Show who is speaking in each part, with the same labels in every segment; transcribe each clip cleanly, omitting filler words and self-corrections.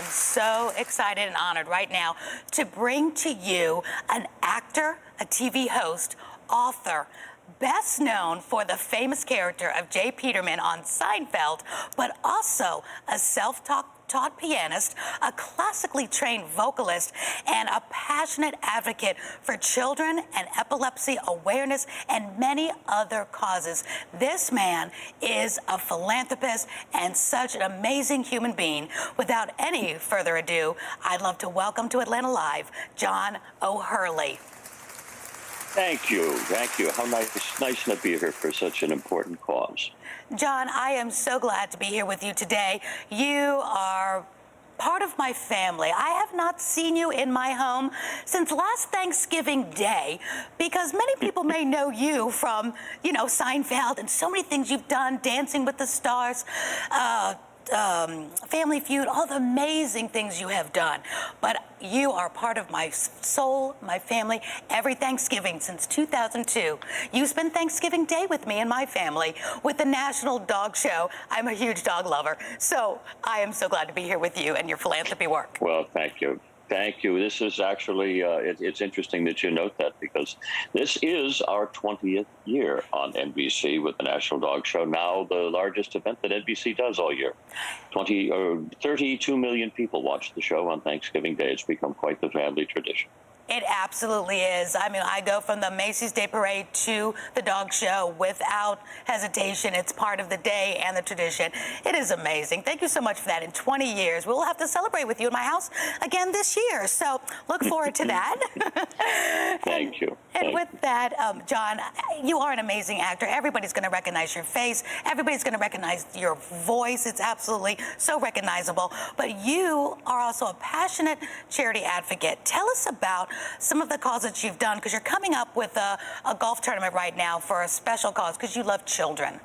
Speaker 1: am so excited and honored right now to bring to you an actor, a TV host, author, best known for the famous character of J. Peterman on Seinfeld, but also a self-taught pianist, a classically trained vocalist, and a passionate advocate for children and epilepsy awareness and many other causes. This man is a philanthropist and such an amazing human being. Without any further ado, I'd love to welcome to Atlanta Live, John O'Hurley.
Speaker 2: Thank you. Thank you. How nice to be here for such an important cause.
Speaker 1: John, I am so glad to be here with you today. You are part of my family. I have not seen you in my home since last Thanksgiving Day because many people may know you from, Seinfeld and so many things you've done, Dancing with the Stars, Family Feud, all the amazing things you have done. But you are part of my soul, my family, every Thanksgiving since 2002. You spend Thanksgiving Day with me and my family with the National Dog Show. I'm a huge dog lover, so I am so glad to be here with you and your philanthropy work.
Speaker 2: Well, thank you. Thank you. This is actually, it's interesting that you note that because this is our 20th year on NBC with the National Dog Show, now the largest event that NBC does all year. 32 million people watch the show on Thanksgiving Day. It's become quite the family tradition.
Speaker 1: It absolutely is. I mean, I go from the Macy's Day Parade to the dog show without hesitation. It's part of the day and the tradition. It is amazing. Thank you so much for that. In 20 years, we'll have to celebrate with you in my house again this year. So look forward to that.
Speaker 2: Thank you.
Speaker 1: And with that, John, you are an amazing actor. Everybody's going to recognize your face. Everybody's going to recognize your voice. It's absolutely so recognizable. But you are also a passionate charity advocate. Tell us about some of the causes you've done, because you're coming up with a golf tournament right now for a special cause because you love children.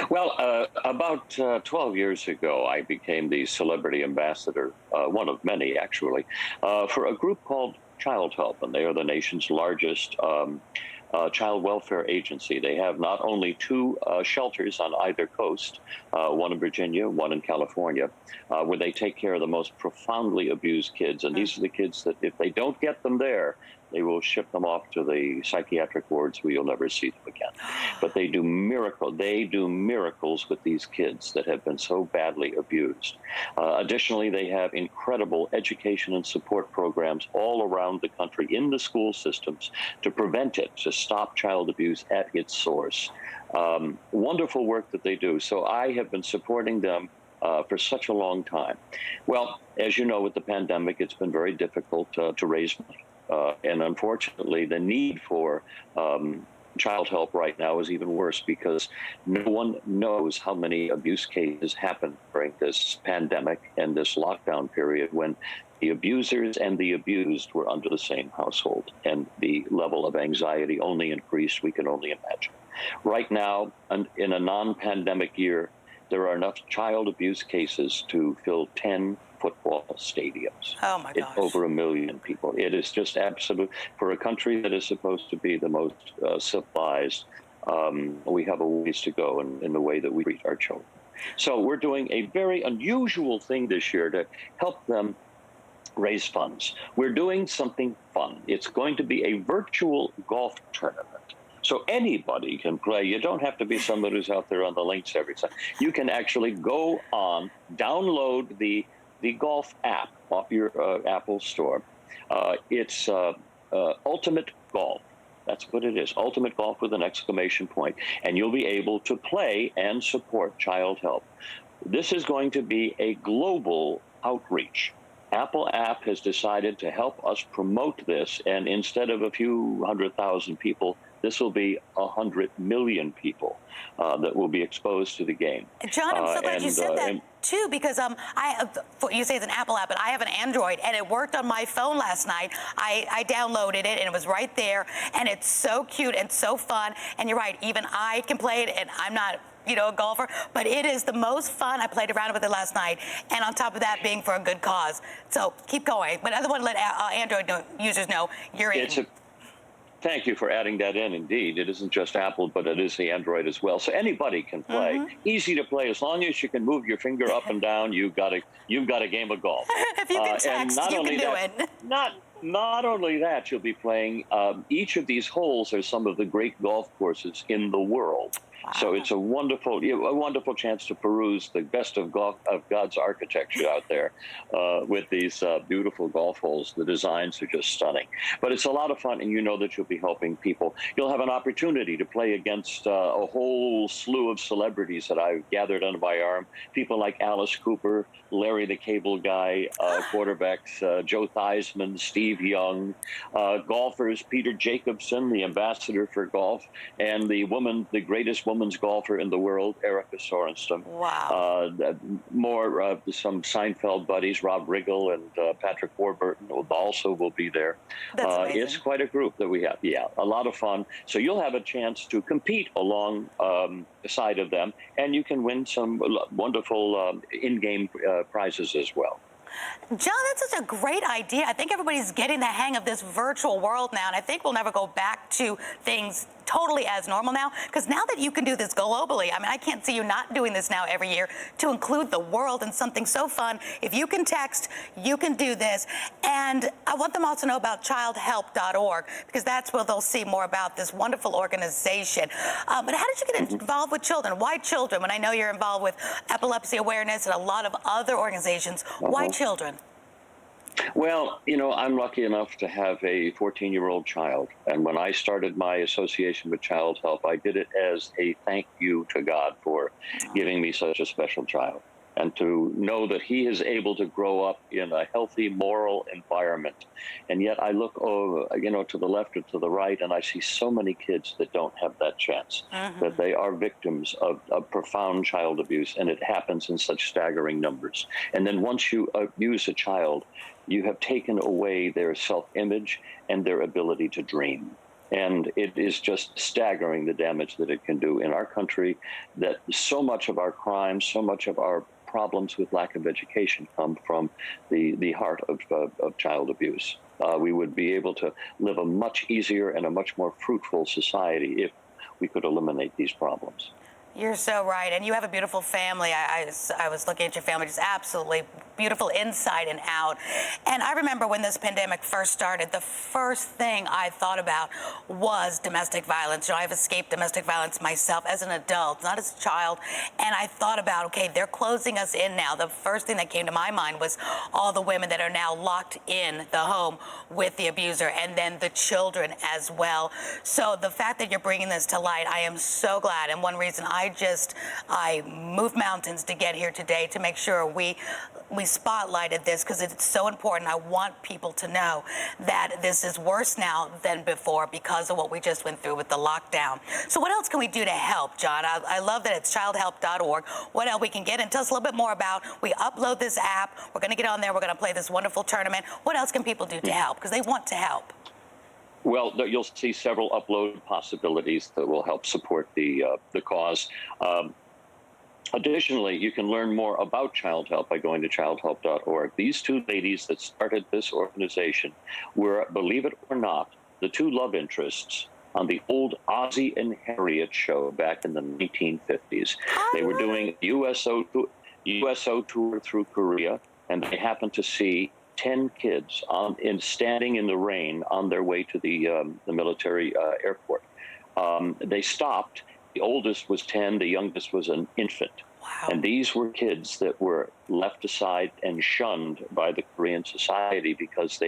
Speaker 2: Well, about 12 years ago, I became the celebrity ambassador, one of many actually, for a group called Child Help, and they are the nation's largest child welfare agency. They have not only two shelters on either coast, one in Virginia, one in California, where they take care of the most profoundly abused kids. And these are the kids that if they don't get them there, they will ship them off to the psychiatric wards where you'll never see them again. But they do miracles with these kids that have been so badly abused. Additionally, they have incredible education and support programs all around the country in the school systems to prevent it, to stop child abuse at its source. Wonderful work that they do. So I have been supporting them for such a long time. Well, as you know, with the pandemic, it's been very difficult to raise money. And unfortunately, the need for child help right now is even worse because no one knows how many abuse cases happen during this pandemic and this lockdown period when the abusers and the abused were under the same household, and the level of anxiety only increased. We can only imagine. Right now, in a non-pandemic year, there are enough child abuse cases to fill 10 football stadiums.
Speaker 1: Oh my gosh.
Speaker 2: Over 1 million people. It is just absolute. For a country that is supposed to be the most civilized, we have a ways to go in the way that we treat our children. So we're doing a very unusual thing this year to help them raise funds. We're doing something fun. It's going to be a virtual golf tournament. So anybody can play. You don't have to be somebody who's out there on the links every time. You can actually go on, download the golf app off your Apple store. It's Ultimate Golf. That's what it is. Ultimate Golf with an exclamation point. And you'll be able to play and support Child Help. This is going to be a global outreach. Apple app has decided to help us promote this, and instead of a few 100,000 people, this will be 100 million people that will be exposed to the game.
Speaker 1: John, I'm so glad you said that too, because you say it's an Apple app, but I have an Android, and it worked on my phone last night. I downloaded it, and it was right there, and it's so cute and so fun. And you're right, even I can play it, and I'm not a golfer, but it is the most fun. I played around with it last night, and on top of that, being for a good cause. So keep going. But I want to let Android users know you're in.
Speaker 2: Thank you for adding that in. Indeed, it isn't just Apple, but it is the Android as well. So anybody can play. Easy to play as long as you can move your finger up and down. You've got a game of golf.
Speaker 1: If you can text, you can do it.
Speaker 2: Not only that, you'll be playing. Each of these holes are some of the great golf courses in the world. Wow. So it's a wonderful chance to peruse the best of God's architecture out there with these beautiful golf holes. The designs are just stunning. But it's a lot of fun, and you know that you'll be helping people. You'll have an opportunity to play against a whole slew of celebrities that I've gathered under my arm. People like Alice Cooper, Larry the Cable Guy, quarterbacks Joe Theismann, Steve Young, golfers Peter Jacobsen, the ambassador for golf, and the greatest women's golfer in the world, Erica Sorensen.
Speaker 1: Wow.
Speaker 2: Some Seinfeld buddies, Rob Riggle and Patrick Warburton also will be there.
Speaker 1: That's amazing.
Speaker 2: It's quite a group that we have. Yeah, a lot of fun. So you'll have a chance to compete along the side of them, and you can win some wonderful in-game prizes as well.
Speaker 1: John, that's such a great idea. I think everybody's getting the hang of this virtual world now, and I think we'll never go back to things totally as normal now, because now that you can do this globally, I mean, I can't see you not doing this now every year to include the world in something so fun. If you can text, you can do this. And I want them all to know about childhelp.org, because that's where they'll see more about this wonderful organization. But how did you get involved with children? Why children? When I know you're involved with epilepsy awareness and a lot of other organizations, why children?
Speaker 2: Well, I'm lucky enough to have a 14-year-old child. And when I started my association with Child Help, I did it as a thank you to God for giving me such a special child. And to know that he is able to grow up in a healthy, moral environment. And yet I look over, to the left or to the right, and I see so many kids that don't have that chance, that they are victims of profound child abuse, and it happens in such staggering numbers. And then once you abuse a child, you have taken away their self-image and their ability to dream. And it is just staggering the damage that it can do in our country, that so much of our crimes, so much of our problems with lack of education come from the heart of child abuse. We would be able to live a much easier and a much more fruitful society if we could eliminate these problems.
Speaker 1: You're so right, and you have a beautiful family. I was looking at your family, just absolutely beautiful inside and out. And I remember when this pandemic first started, the first thing I thought about was domestic violence. I've escaped domestic violence myself as an adult, not as a child. And I thought about, okay, they're closing us in now. The first thing that came to my mind was all the women that are now locked in the home with the abuser, and then the children as well. So the fact that you're bringing this to light, I am so glad. And one reason I moved mountains to get here today to make sure we spotlighted this, because it's so important. I want people to know that this is worse now than before because of what we just went through with the lockdown. So what else can we do to help, John? I love that it's childhelp.org. What else we can get? And tell us a little bit more about, we upload this app. We're going to get on there. We're going to play this wonderful tournament. What else can people do to help? Because they want to help.
Speaker 2: Well, you'll see several upload possibilities that will help support the cause. Additionally, you can learn more about Child Help by going to childhelp.org. These two ladies that started this organization were, believe it or not, the two love interests on the old Ozzie and Harriet show back in the 1950s. They were doing USO tour through Korea, and they happened to see 10 kids standing in the rain on their way to the military airport. They stopped. The oldest was 10. The youngest was an infant.
Speaker 1: Wow.
Speaker 2: And these were kids that were left aside and shunned by the Korean society because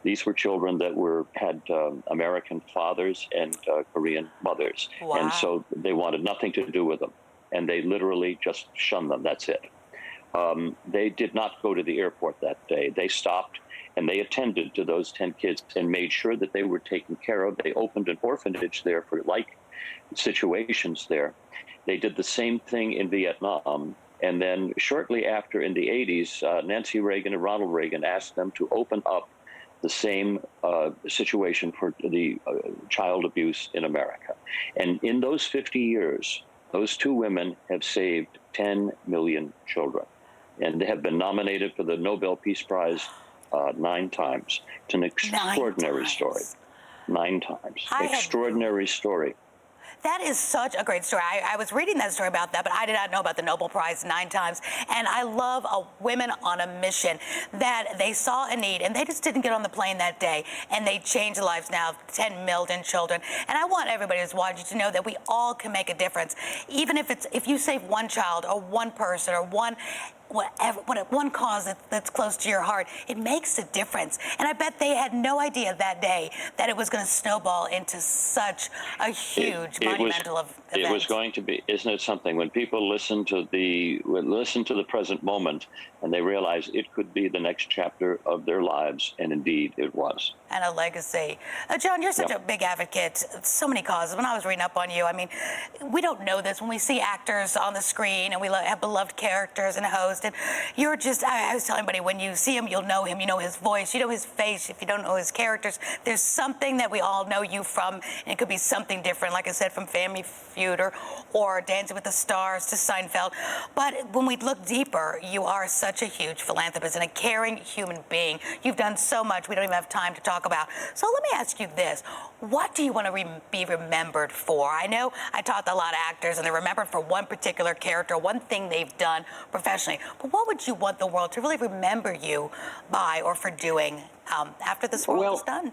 Speaker 2: these were children that had American fathers and Korean mothers.
Speaker 1: Wow.
Speaker 2: And so they wanted nothing to do with them. And they literally just shunned them. That's it. They did not go to the airport that day. They stopped and they attended to those 10 kids and made sure that they were taken care of. They opened an orphanage there for situations there. They did the same thing in Vietnam. And then shortly after, in the 80s, Nancy Reagan and Ronald Reagan asked them to open up the same situation for the child abuse in America. And in those 50 years, those two women have saved 10 million children. And they have been nominated for the Nobel Peace Prize 9 times. It's an extraordinary story. 9 times.
Speaker 1: I had-
Speaker 2: Extraordinary story.
Speaker 1: That is such a great story. I was reading that story about that, but I did not know about the Nobel Prize 9 times. And I love women on a mission that they saw a need and they just didn't get on the plane that day. And they changed the lives now of 10 million children. And I want everybody who's watching to know that we all can make a difference. Even if you save one child or one person or one cause that's close to your heart, it makes a difference. And I bet they had no idea that day that it was going to snowball into such a huge monumental event.
Speaker 2: It was going to be, isn't it something, when people listen to the present moment and they realize it could be the next chapter of their lives, and indeed it was.
Speaker 1: And a legacy. John, you're such a big advocate, so many causes. When I was reading up on you, I mean, we don't know this when we see actors on the screen and we have beloved characters and hosts, and you're just, I was telling everybody, when you see him, you'll know him, you know his voice, you know his face. If you don't know his characters, there's something that we all know you from, and it could be something different, like I said, from Family Feud or Dancing with the Stars to Seinfeld. But when we look deeper, you are such a huge philanthropist and a caring human being. You've done so much we don't even have time to talk about. So let me ask you this. What do you want to be remembered for? I know I talked to a lot of actors and they're remembered for one particular character, one thing they've done professionally. But what would you want the world to really remember you by or for doing after this world is done?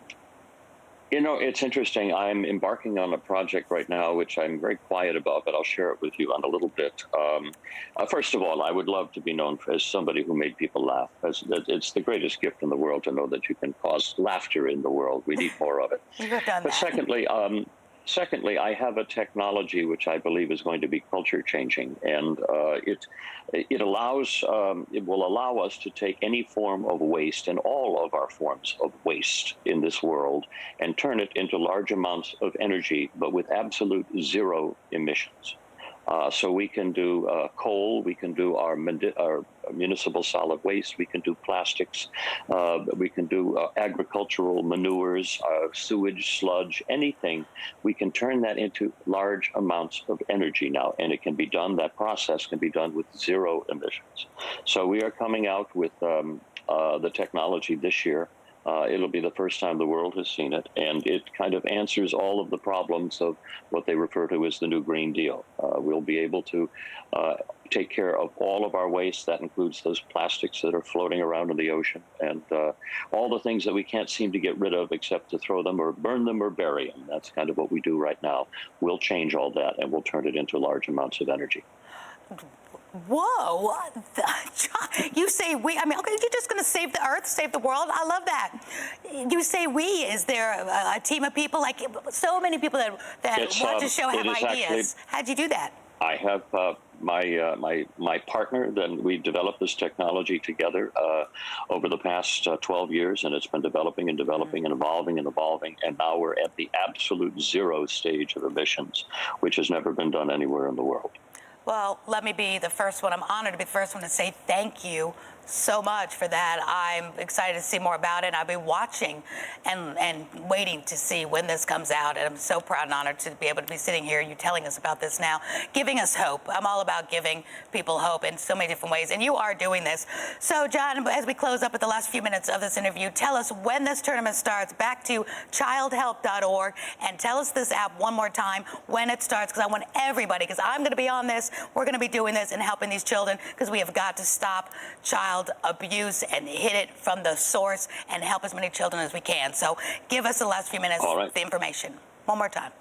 Speaker 2: You know, it's interesting. I'm embarking on a project right now, which I'm very quiet about, but I'll share it with you on a little bit. First of all, I would love to be known as somebody who made people laugh. It's the greatest gift in the world to know that you can cause laughter in the world. We need more of it.
Speaker 1: You've done
Speaker 2: But
Speaker 1: that.
Speaker 2: secondly, I have a technology which I believe is going to be culture changing, and it will allow us to take any form of waste and all of our forms of waste in this world and turn it into large amounts of energy, but with absolute zero emissions. So we can do coal, we can do our municipal solid waste, we can do plastics, we can do agricultural manures, sewage, sludge, anything. We can turn that into large amounts of energy now, and it can be done, that process can be done with zero emissions. So we are coming out with the technology this year. It'll be the first time the world has seen it, and it kind of answers all of the problems of what they refer to as the New Green Deal. We'll be able to take care of all of our waste. That includes those plastics that are floating around in the ocean and all the things that we can't seem to get rid of except to throw them or burn them or bury them. That's kind of what we do right now. We'll change all that, and we'll turn it into large amounts of energy.
Speaker 1: Whoa, you say we, I mean, okay, you're just going to save the earth, save the world? I love that. You say we, is there a team of people, like so many people that watch the show have ideas? How'd you do that?
Speaker 2: I have my partner, then we developed this technology together over the past 12 years, and it's been developing and developing and evolving and evolving, and now we're at the absolute zero stage of emissions, which has never been done anywhere in the world.
Speaker 1: Well, let me be the first one. I'm honored to be the first one to say thank you so much for that. I'm excited to see more about it. I'll be watching and waiting to see when this comes out. And I'm so proud and honored to be able to be sitting here, you telling us about this now, giving us hope. I'm all about giving people hope in so many different ways, and you are doing this. So, John, as we close up with the last few minutes of this interview, tell us when this tournament starts. Back to childhelp.org, and tell us this app one more time when it starts, because I want everybody, because I'm going to be on this, we're going to be doing this and helping these children, because we have got to stop child abuse and hit it from the source and help as many children as we can. So give us the last few minutes of the information. One more time.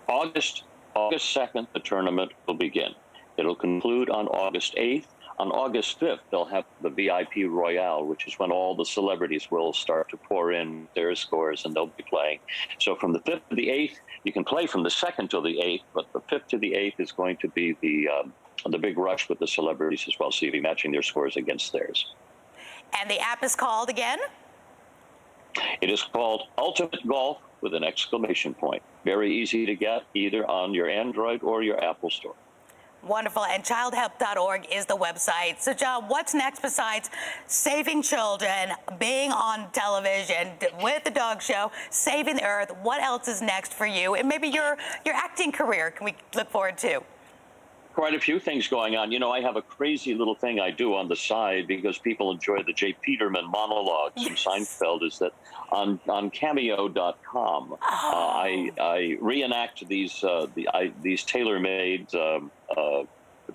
Speaker 2: August 2nd, the tournament will begin. It'll conclude on August 8th. On August 5th, they'll have the VIP Royale, which is when all the celebrities will start to pour in their scores, and they'll be playing. So from the 5th to the 8th, you can play from the 2nd to the 8th, but the 5th to the 8th is going to be the big rush with the celebrities as well, so you'll be matching their scores against theirs.
Speaker 1: And the app is called again?
Speaker 2: It is called Ultimate Golf with an exclamation point. Very easy to get, either on your Android or your Apple Store.
Speaker 1: Wonderful. And childhelp.org is the website. So, John, what's next besides saving children, being on television with the dog show, saving the earth? What else is next for you? And maybe your acting career can we look forward to?
Speaker 2: Quite a few things going on. You know, I have a crazy little thing I do on the side because people enjoy the J. Peterman monologues from Seinfeld. Is that on Cameo.com? I reenact these tailor-made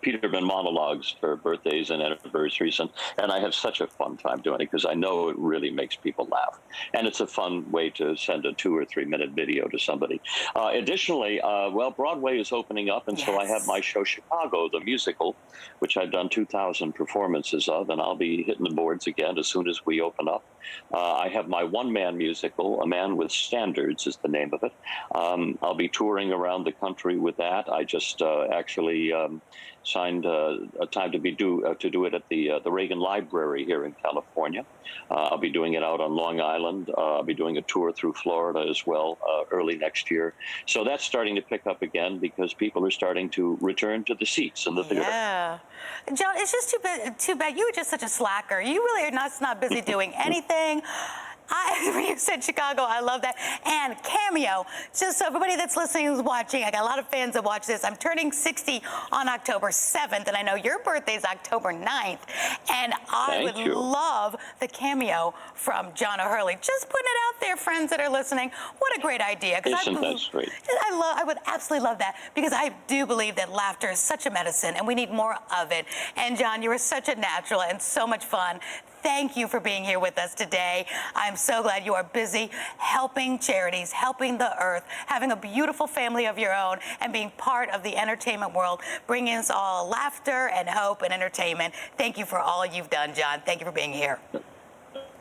Speaker 2: Peterman monologues for birthdays and anniversaries, and I have such a fun time doing it because I know it really makes people laugh, and it's a fun way to send a 2 or 3 minute video to somebody. Additionally, well, Broadway is opening up, and so I have my show Chicago, the musical, which I've done 2,000 performances of, and I'll be hitting the boards again as soon as we open up. I have my one-man musical, A Man with Standards is the name of it. I'll be touring around the country with that. I just actually signed a time to do it at the Reagan Library here in California. I'll be doing it out on Long Island. I'll be doing a tour through Florida as well early next year. So that's starting to pick up again because people are starting to return to the seats in the theater.
Speaker 1: Yeah. John, it's just too bad. You were just such a slacker. You really are not busy doing anything. When you said Chicago, I love that. And Cameo, just so everybody that's listening is watching, I got a lot of fans that watch this. I'm turning 60 on October 7th, and I know your birthday is October 9th. And I would love the cameo from John O'Hurley. Just putting it out there, friends that are listening. What a great idea.
Speaker 2: Isn't that great?
Speaker 1: I would absolutely love that because I do believe that laughter is such a medicine, and we need more of it. And John, you were such a natural and so much fun. Thank you for being here with us today. I'm so glad you are busy helping charities, helping the earth, having a beautiful family of your own, and being part of the entertainment world, bringing us all laughter and hope and entertainment. Thank you for all you've done, John. Thank you for being here.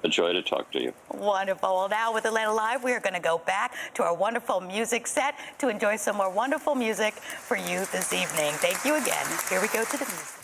Speaker 2: A joy to talk to you.
Speaker 1: Wonderful. Well, now with Atlanta Live, we are going to go back to our wonderful music set to enjoy some more wonderful music for you this evening. Thank you again. Here we go to the music.